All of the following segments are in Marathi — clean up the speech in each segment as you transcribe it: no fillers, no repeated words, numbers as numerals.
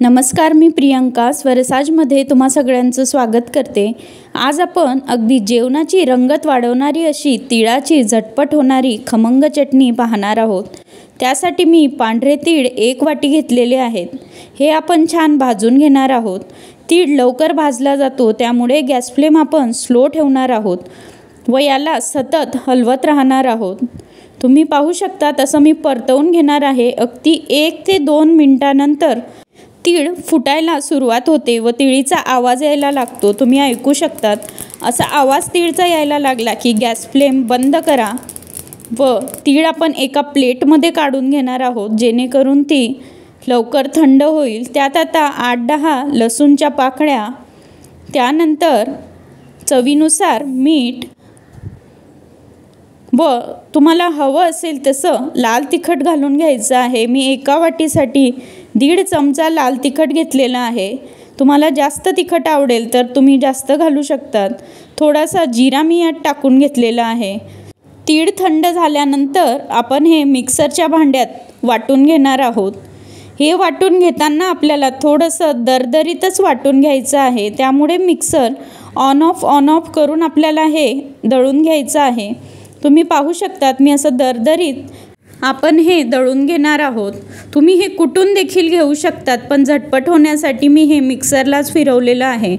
नमस्कार, मी प्रियंका स्वरसाजमध्ये तुम्हा सगळ्यांचं स्वागत करते। आज आपण अगदी जेवणाची रंगत वाढवणारी अशी तिळाची झटपट होणारी खमंग चटणी पाहणार आहोत। त्यासाठी मी पांढरे तीळ 1 वाटी घेतलेले आहेत। हे आपण छान भाजून घेणार आहोत। तीळ लवकर भाजला जातो, त्यामुळे गॅस फ्लेम आपण स्लो ठेवणार आहोत व याला सतत हलवत राहणार आहोत। तुम्ही पाहू शकता तसं मी परतवून घेणार आहे। अगदी 1 ते 2 मिनिटांनंतर तीळ फुटायला सुरुवात होते व तिळीचा आवाज यायला लागतो। तुम्ही ऐकू शकतात। असा आवाज तीळचा यायला लागला की गॅस फ्लेम बंद करा व तीळ आपण एका प्लेटमध्ये काढून घेणार आहोत, जेणेकरून ती लवकर थंड होईल। त्यात आता 8-10 लसूणच्या पाकळ्या, त्यानंतर चवीनुसार मीठ व तुम्हाला हवं असेल तसं लाल तिखट घालून घ्यायचं आहे। मी एका वाटीसाठी 1.5 चमचा लाल तिखट घेतलेला आहे। तुम्हाला जास्त तिखट आवडेल तर तुम्ही जास्त घालू शकतात। थोडासा जिरा मी यात टाकून घेतलेला आहे। तीळ थंड झाल्यानंतर आपण हे मिक्सरच्या भांड्यात वाटून घेणार आहोत। हे वाटून घेताना आपल्याला थोडंसं दरदरीतच वाटून घ्यायचं आहे, त्यामुळे मिक्सर ऑन ऑफ करून आपल्याला हे दळून घ्यायचं आहे। तुम्ही पाहू शकतात मी असं दरदरीत आपण हे दळून घेणार आहोत। तुम्ही हे कुटून देखील घेऊ शकतात, पण झटपट होण्यासाठी मी हे मिक्सरलाच फिरवलेलं आहे।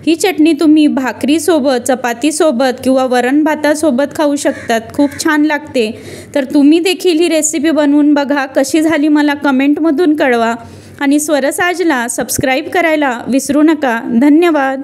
ही चटणी तुम्ही भाकरीसोबत, चपातीसोबत किंवा वरण भातासोबत खाऊ शकतात। खूप छान लागते। तर तुम्ही देखील ही रेसिपी बनवून बघा, कशी झाली मला कमेंटमधून कळवा आणि स्वरसाजला सबस्क्राईब करायला विसरू नका। धन्यवाद।